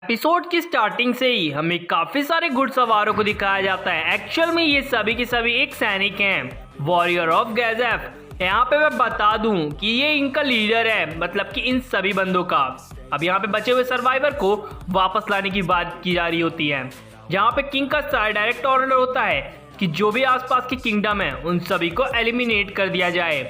Episode की starting से ही हमें काफी सारे घुड़सवारों को दिखाया जाता है। एक्चुअल में ये सभी के सभी एक सैनिक हैं, वॉरियर ऑफ गैजेफ। यहाँ पे मैं बता दूं कि ये इनका लीडर है, मतलब कि इन सभी बंदों का। अब यहाँ पे बचे हुए सर्वाइवर को वापस लाने की बात की जा रही होती है, जहाँ पे किंग का डायरेक्ट ऑर्डर होता है कि जो भी आसपास के किंगडम है उन सभी को एलिमिनेट कर दिया जाए।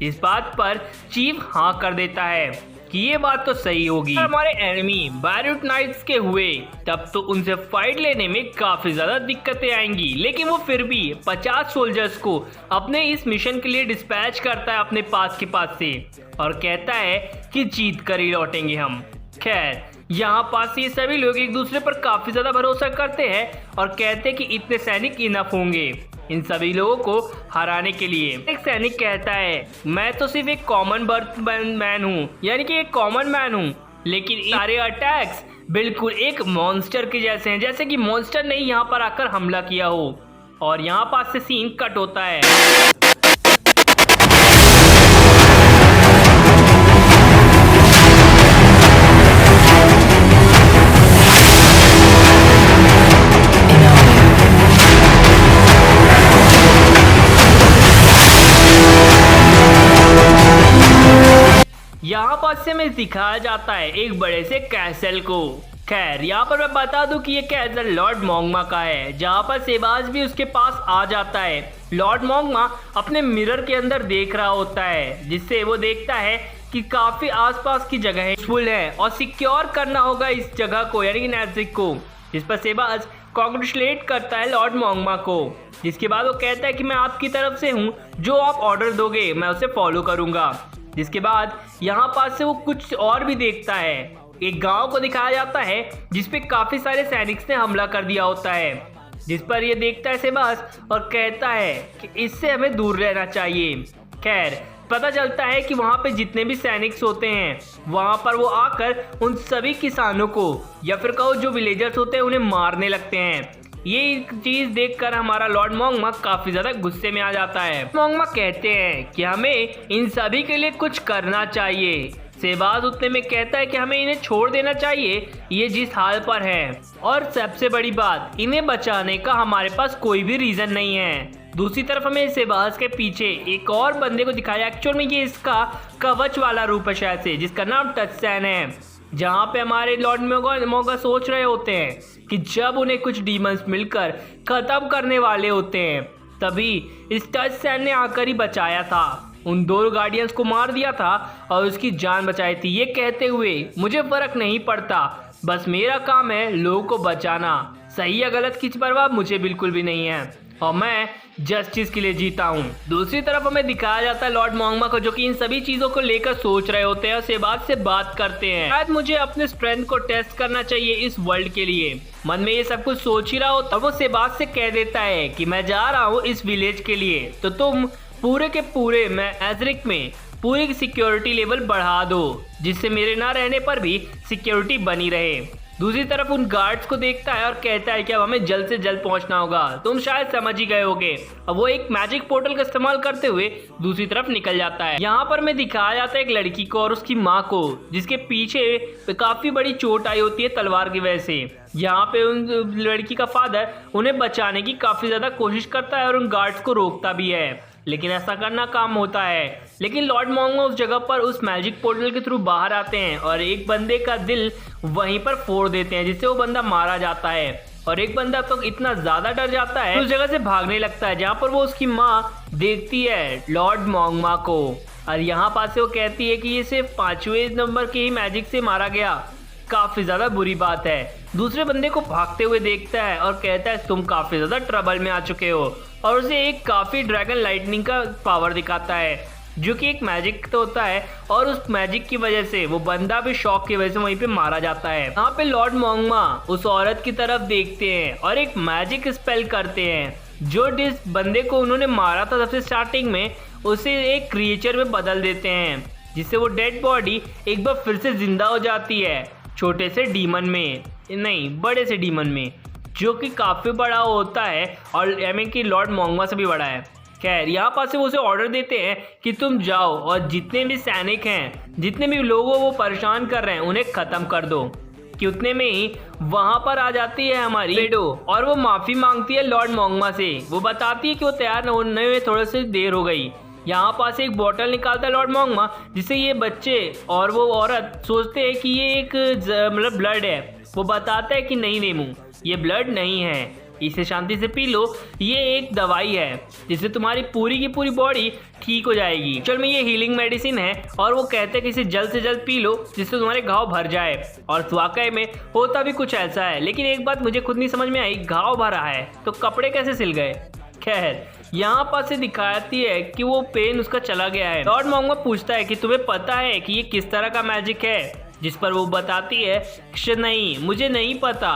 इस बात पर चीफ हाँ कर देता है कि ये बात तो सही होगी। हमारे एनिमी बैरूट नाइट्स के हुए तब तो उनसे फाइट लेने में काफी ज्यादा दिक्कतें आएंगी, लेकिन वो फिर भी 50 सोल्जर्स को अपने इस मिशन के लिए डिस्पैच करता है अपने पास से और कहता है कि जीत कर ही लौटेंगे हम। खैर, यहाँ पास ये सभी लोग एक दूसरे पर काफी ज्यादा भरोसा करते हैं और कहते हैं कि इतने सैनिक इनफ होंगे इन सभी लोगों को हराने के लिए। एक सैनिक कहता है, मैं तो सिर्फ एक कॉमन बर्थ मैन हूँ, यानी कि एक कॉमन मैन हूँ, लेकिन सारे अटैक्स बिल्कुल एक मॉन्स्टर के जैसे हैं, जैसे कि मॉन्स्टर ने यहाँ पर आकर हमला किया हो। और यहाँ पास से सीन कट होता है। यहाँ पर से हमें दिखाया जाता है एक बड़े से कैसल को। खैर, यहाँ पर मैं बता दूं कि ये कैसल लॉर्ड मोंगमा का है, जहाँ पर सेबाज भी उसके पास आ जाता है। लॉर्ड मोंगमा अपने मिरर के अंदर देख रहा होता है, जिससे वो देखता है कि काफी आसपास की जगह फुल है और सिक्योर करना होगा इस जगह को, यानी कि नैजिक को। जिस पर सेबाज कॉन्ग्रेचुलेट करता है लॉर्ड मोंगमा को, जिसके बाद वो कहता है कि मैं आपकी तरफ से हूँ, जो आप ऑर्डर दोगे मैं उसे फॉलो करूंगा। जिसके बाद यहाँ पास से वो कुछ और भी देखता है। एक गांव को दिखाया जाता है जिसपे काफी सारे सैनिक ने हमला कर दिया होता है, जिस पर ये देखता है सेबास और कहता है कि इससे हमें दूर रहना चाहिए। खैर, पता चलता है कि वहाँ पे जितने भी सैनिक्स होते हैं वहाँ पर वो आकर उन सभी किसानों को, या फिर कहो जो विलेजर्स होते हैं, उन्हें मारने लगते हैं। ये चीज देखकर हमारा लॉर्ड मोंगमा काफी ज्यादा गुस्से में आ जाता है। मोंगमा कहते हैं कि हमें इन सभी के लिए कुछ करना चाहिए। सेबाज उतने में कहता है कि हमें इन्हें छोड़ देना चाहिए, ये जिस हाल पर है, और सबसे बड़ी बात, इन्हें बचाने का हमारे पास कोई भी रीजन नहीं है। दूसरी तरफ हमें सेबाज के पीछे एक और बंदे को दिखाया। एक्चुअल में ये इसका कवच वाला रूप है शायद से, जिसका नाम टचसैन है। जहाँ पे हमारे लॉर्ड मोंगमा सोच रहे होते हैं कि जब उन्हें कुछ डीमंस मिलकर खत्म करने वाले होते हैं, तभी इस टचसैन ने आकर ही बचाया था, उन दो गार्डियंस को मार दिया था और उसकी जान बचाई थी। ये कहते हुए, मुझे फर्क नहीं पड़ता, बस मेरा काम है लोगों को बचाना, सही या गलत की परवाह मुझे बिल्कुल भी नहीं है और मैं जस्टिस के लिए जीता हूँ। दूसरी तरफ हमें दिखाया जाता है लॉर्ड मोंगमा को, जो कि इन सभी चीजों को लेकर सोच रहे होते हैं और सेबाज से बात करते हैं। शायद मुझे अपने स्ट्रेंथ को टेस्ट करना चाहिए इस वर्ल्ड के लिए। मन में ये सब कुछ सोच ही रहा हो तब वो सेबाज से कह देता है कि मैं जा रहा हूँ इस विलेज के लिए, तो तुम पूरे के पूरे मैं एजरिक में पूरी सिक्योरिटी लेवल बढ़ा दो, जिससे मेरे ना रहने पर भी सिक्योरिटी बनी रहे। दूसरी तरफ उन गार्ड्स को देखता है और कहता है कि अब हमें जल्द से जल्द पहुंचना होगा, तुम शायद समझ ही गए होगे। अब वो एक मैजिक पोर्टल का इस्तेमाल करते हुए दूसरी तरफ निकल जाता है। यहाँ पर मैं दिखाया जाता है एक लड़की को और उसकी माँ को, जिसके पीछे काफी बड़ी चोट आई होती है तलवार की वजह से। यहाँ पे उन लड़की का फादर उन्हें बचाने की काफी ज्यादा कोशिश करता है और उन गार्ड्स को रोकता भी है, लेकिन ऐसा करना काम होता है। लेकिन लॉर्ड मोंगमा उस जगह पर उस मैजिक पोर्टल के थ्रू बाहर आते हैं और एक बंदे का दिल वहीं पर फोड़ देते हैं, जिससे वो बंदा मारा जाता है। और एक बंदा तो इतना ज्यादा डर जाता है उस जगह से भागने लगता है, जहाँ पर वो उसकी माँ देखती है लॉर्ड मोंगमा को, और यहाँ पास से वो कहती है कि ये सिर्फ 5वें नंबर के ही मैजिक से मारा गया, काफी ज्यादा बुरी बात है। दूसरे बंदे को भागते हुए देखता है और कहता है तुम काफी ज्यादा ट्रबल में आ चुके हो, और उसे एक काफी ड्रैगन लाइटनिंग का पावर दिखाता है, जो कि एक मैजिक तो होता है, और उस मैजिक की वजह से वो बंदा भी शॉक की वजह से वहीं पे मारा जाता है। यहाँ पे लॉर्ड मोंगमा उस औरत की तरफ देखते हैं और एक मैजिक स्पेल करते हैं, जो जिस बंदे को उन्होंने मारा था सबसे स्टार्टिंग में, उसे एक क्रिएचर में बदल देते हैं, जिससे वो डेड बॉडी एक बार फिर से जिंदा हो जाती है, छोटे से डीमन में नहीं, बड़े से डीमन में, जो कि काफी बड़ा होता है और कि लॉर्ड मोंगमा से भी बड़ा है। खैर, यहाँ पास से वो उसे ऑर्डर देते हैं कि तुम जाओ और जितने भी सैनिक हैं, जितने भी लोगों वो परेशान कर रहे हैं, उन्हें खत्म कर दो। कि उतने में ही वहां पर आ जाती है हमारी पेडो और वो माफी मांगती है लॉर्ड मोंगमा से। वो बताती है कि वो तैयार होने में थोड़ी सी देर हो गई। यहाँ पास एक बोतल निकालता है लॉर्ड मोंगमा, जिससे ये बच्चे और वो औरत सोचते हैं कि ये एक मतलब ब्लड है। वो बताता है कि नहीं नेमू, ये ब्लड नहीं है, इसे शांति से पी लो, ये एक दवाई है जिससे तुम्हारी पूरी की पूरी बॉडी ठीक हो जाएगी। एक्चुअल में ये हीलिंग मेडिसिन है और वो कहते हैं कि इसे जल्द से जल्द पी लो जिससे तुम्हारे घाव भर जाए। और वाकई में होता भी कुछ ऐसा है, लेकिन एक बात मुझे खुद नहीं समझ में आई, घाव भरा है तो कपड़े कैसे सिल गए। खैर यहाँ पर से दिखाती है कि वो पेन उसका चला गया है। लॉर्ड मोंगमा पूछता है कि तुम्हें पता है कि ये किस तरह का मैजिक है, जिस पर वो बताती है नहीं, मुझे नहीं पता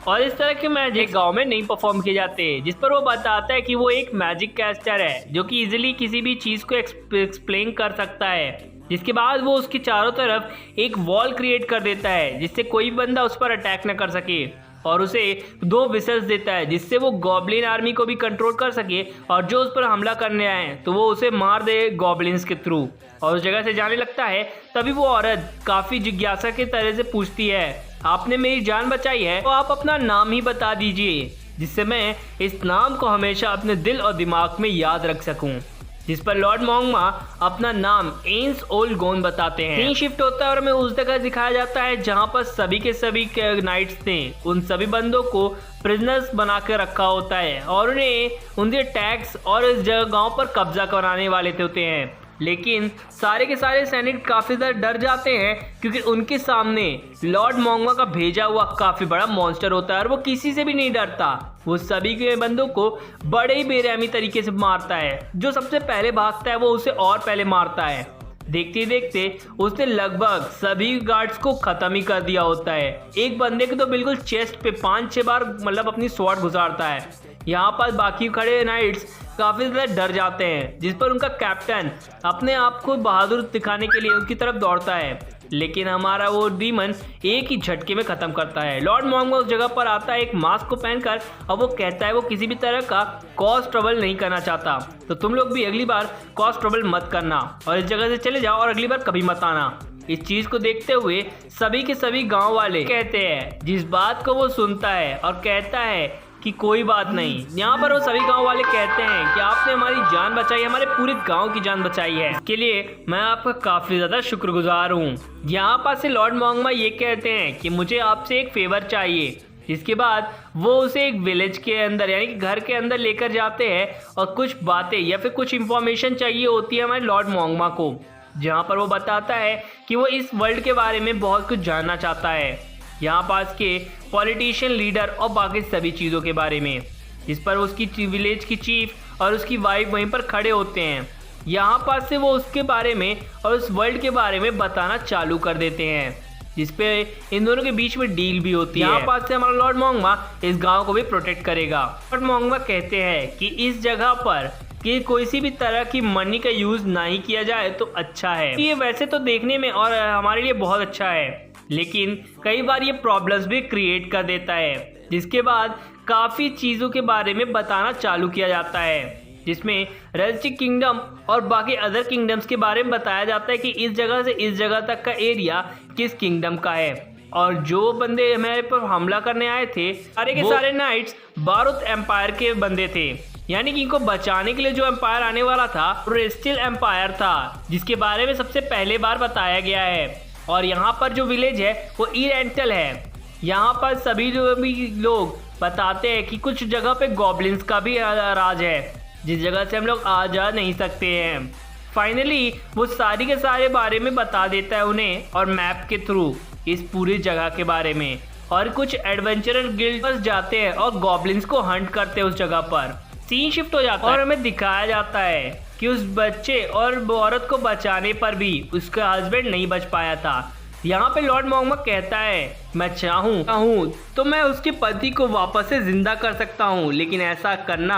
और इस तरह के मैजिक गांव में नहीं परफॉर्म किए जाते। जिस पर वो बताता है कि वो एक मैजिक कैस्टर है जो कि इजीली किसी भी चीज को एक्सप्लेन कर सकता है। जिसके बाद वो उसके चारों तरफ एक वॉल क्रिएट कर देता है जिससे कोई बंदा उस पर अटैक न कर सके, और उसे 2 विशेस देता है जिससे वो गॉब्लिन आर्मी को भी कंट्रोल कर सके और जो उस पर हमला करने आए तो वो उसे मार दे गॉब्लिन्स के थ्रू। और उस जगह से जाने लगता है। तभी वो औरत काफी जिज्ञासा के तरह से पूछती है, आपने मेरी जान बचाई है तो आप अपना नाम ही बता दीजिए जिससे मैं इस नाम को हमेशा अपने दिल और दिमाग में याद रख सकूं। जिस पर लॉर्ड मोंगमा अपना नाम एंस ओल्ड गोन बताते हैं। सीन शिफ्ट होता है और हमें उस जगह दिखाया जाता है जहां पर सभी के सभी नाइट्स ने उन सभी बंदों को प्रिजनर्स बना के रखा होता है और उन्हें उनके टैक्स और इस जगह गांव पर कब्जा कराने वाले होते हैं। लेकिन सारे के सारे सैनिक काफी ज्यादा डर जाते हैं क्योंकि उनके सामने लॉर्ड मोंगमा का भेजा हुआ काफी बड़ा मॉन्स्टर होता है और वो किसी से भी नहीं डरता। वो सभी के बंदों को बड़े ही बेरहमी तरीके से मारता है। जो सबसे पहले भागता है वो उसे और पहले मारता है। देखते देखते उसने लगभग सभी गार्ड्स को खत्म ही कर दिया होता है। एक बंदे के तो बिल्कुल चेस्ट पे 5-6 बार मतलब अपनी स्वॉर्ड घुसारता है। यहाँ पर बाकी खड़े नाइट्स काफी ज्यादा डर जाते हैं, जिस पर उनका कैप्टन अपने आप को बहादुर दिखाने के लिए उनकी तरफ दौड़ता है, लेकिन हमारा वो डीमन एक ही झटके में खत्म करता है। लॉर्ड मोंगमा उस जगह पर आता है एक मास्क को पहनकर और वो कहता है वो किसी भी तरह का कॉज ट्रबल नहीं करना चाहता, तो तुम लोग भी अगली बार कॉज ट्रबल मत करना और इस जगह से चले जाओ और अगली बार कभी मत आना। इस चीज को देखते हुए सभी के सभी गांव वाले कहते हैं, जिस बात को वो सुनता है और कहता है कि कोई बात नहीं। यहाँ पर वो सभी गांव वाले कहते हैं कि आपने हमारी जान बचाई, हमारे पूरे गांव की जान बचाई है, इसके लिए मैं आपका काफी ज्यादा शुक्रगुजार हूँ। यहाँ पर से लॉर्ड मोंगमा ये कहते हैं कि मुझे आपसे एक फेवर चाहिए। इसके बाद वो उसे एक विलेज के अंदर यानी कि घर के अंदर लेकर जाते हैं और कुछ बातें या फिर कुछ इंफॉर्मेशन चाहिए होती है हमारे लॉर्ड मोंगमा को, जहाँ पर वो बताता है कि वो इस वर्ल्ड के बारे में बहुत कुछ जानना चाहता है, यहाँ पास के पॉलिटिशियन लीडर और बाकी सभी चीज़ों के बारे में। जिस पर उसकी विलेज की चीफ और उसकी वाइफ वहीं पर खड़े होते हैं। यहाँ पास से वो उसके बारे में और उस वर्ल्ड के बारे में बताना चालू कर देते हैं, जिसपे इन दोनों के बीच में डील भी होती है। यहाँ पास से हमारा लॉर्ड मोंगमा इस गांव को भी प्रोटेक्ट करेगा। लॉर्ड मोंगमा कहते हैं कि इस जगह पर कि कोई सी भी तरह की मनी का यूज नहीं किया जाए तो अच्छा है। ये वैसे तो देखने में और हमारे लिए बहुत अच्छा है, लेकिन कई बार ये प्रॉब्लम्स भी क्रिएट कर देता है। जिसके बाद काफ़ी चीज़ों के बारे में बताना चालू किया जाता है, जिसमें रेल्स्टिक किंगडम और बाकी अदर किंगडम्स के बारे में बताया जाता है कि इस जगह से इस जगह तक का एरिया किस किंगडम का है। और जो बंदे हमारे पर हमला करने आए थे सारे के सारे नाइट्स बारूद एम्पायर के बंदे थे, यानी कि इनको बचाने के लिए जो एम्पायर आने वाला था रेस्टिल एम्पायर था, जिसके बारे में सबसे पहले बार बताया गया है। और यहाँ पर जो विलेज है वो ईरेंटल है। यहाँ पर सभी लोग बताते हैं कि कुछ जगह पे गॉब्लिन्स का भी राज है, जिस जगह से हम लोग आ जा नहीं सकते हैं। फाइनली वो सारी के सारे बारे में बता देता है उन्हें और मैप के थ्रू इस पूरी जगह के बारे में। और कुछ एडवेंचरर गिल्ड जाते हैं और गॉब्लिन्स को हंट करते हैं उस जगह पर। सीन शिफ्ट हो जाता है और हमें दिखाया जाता है कि उस बच्चे और औरत को बचाने पर भी उसका हस्बैंड नहीं बच पाया था। यहाँ पे लॉर्ड मोंगमा कहता है मैं चाहूँ तो मैं उसके पति को वापस से जिंदा कर सकता हूँ, लेकिन ऐसा करना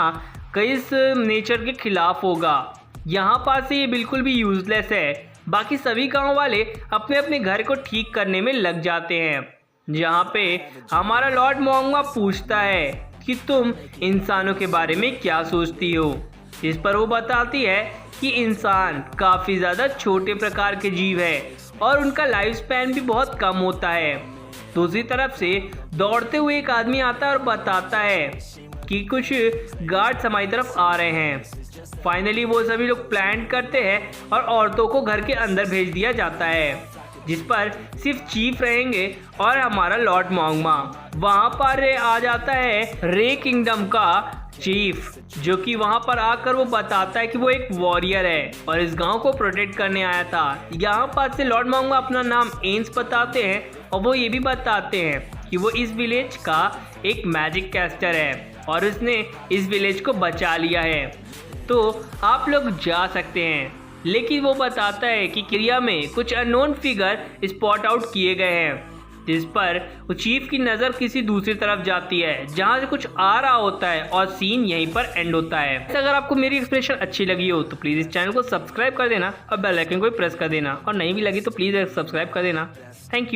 किस नेचर के खिलाफ होगा। यहाँ पास ये बिल्कुल भी यूजलेस है। बाकी सभी गाँव वाले अपने अपने घर को ठीक करने में लग जाते हैं, जहाँ पे हमारा लॉर्ड मोंगमा पूछता है कि तुम इंसानों के बारे में क्या सोचती हो। इस पर वो बताती है कि इंसान काफ़ी ज़्यादा छोटे प्रकार के जीव है और उनका लाइफ स्पैन भी बहुत कम होता है। दूसरी तरफ से दौड़ते हुए एक आदमी आता है और बताता है कि कुछ गार्ड्स हमारी तरफ आ रहे हैं। फाइनली वो सभी लोग प्लान करते हैं और औरतों को घर के अंदर भेज दिया जाता है, जिस पर सिर्फ चीफ रहेंगे और हमारा लॉर्ड मोंगमा। वहाँ पर आ जाता है रे किंगडम का चीफ, जो कि वहाँ पर आकर वो बताता है कि वो एक वॉरियर है और इस गांव को प्रोटेक्ट करने आया था। यहाँ पर से लॉर्ड मोंगमा अपना नाम एंस बताते हैं और वो ये भी बताते हैं कि वो इस विलेज का एक मैजिक कैस्टर है और उसने इस विलेज को बचा लिया है, तो आप लोग जा सकते हैं। लेकिन वो बताता है कि क्रिया में कुछ अननोन फिगर स्पॉट आउट किए गए हैं, जिस पर वो चीफ की नज़र किसी दूसरी तरफ जाती है जहाँ से कुछ आ रहा होता है और सीन यहीं पर एंड होता है। अगर आपको मेरी एक्सप्लेनेशन अच्छी लगी हो तो प्लीज़ इस चैनल को सब्सक्राइब कर देना और बेल आइकन को प्रेस कर देना, और नहीं भी लगी तो प्लीज़ सब्सक्राइब कर देना। Thank you.